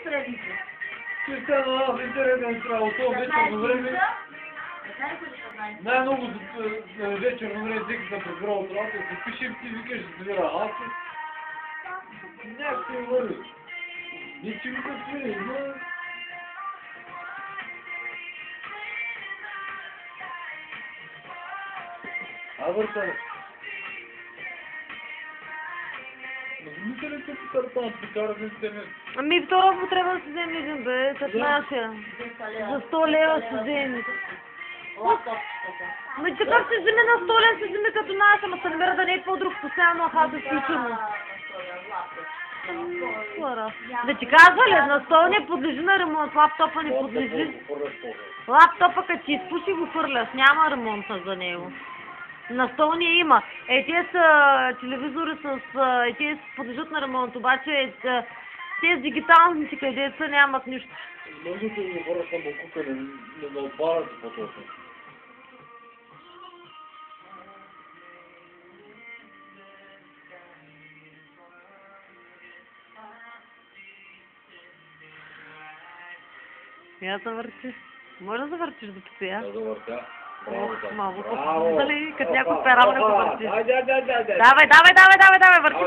средните. Чиста на нас интернет работа, вечерно време. Най-много вечерно време, тъй като съм прибирал от работа, се пишем, ти викаш, да събира аз. Някак се върви. Ничи ми се свири, но... Въртане. Мисля ли се потърпам, прикара в интернет? Ами второ трябва да си вземе един бе, като нашия. За 100 лева си вземе. Ами че как се вземе на 100 лева, се вземе като наша, ама се намира да не е по-друг, постоянно хата изключено. Да ти казва ли, на 100 не подлежи на ремонт, лаптопа не подлежи. Лаптопа като ти изпуши го хвърляш, няма ремонта за него. На стол не има. Те са телевизори те подлежат на ремонт, обаче тези дигиталните къдеца нямат нищо. Многото ми хора са покупени, не отбарят по-точно. Я завърти. Може да завъртиш до пица? Да завъртя. Браво, дали, като някой перал не го въртиш. Давай. Давай, върти.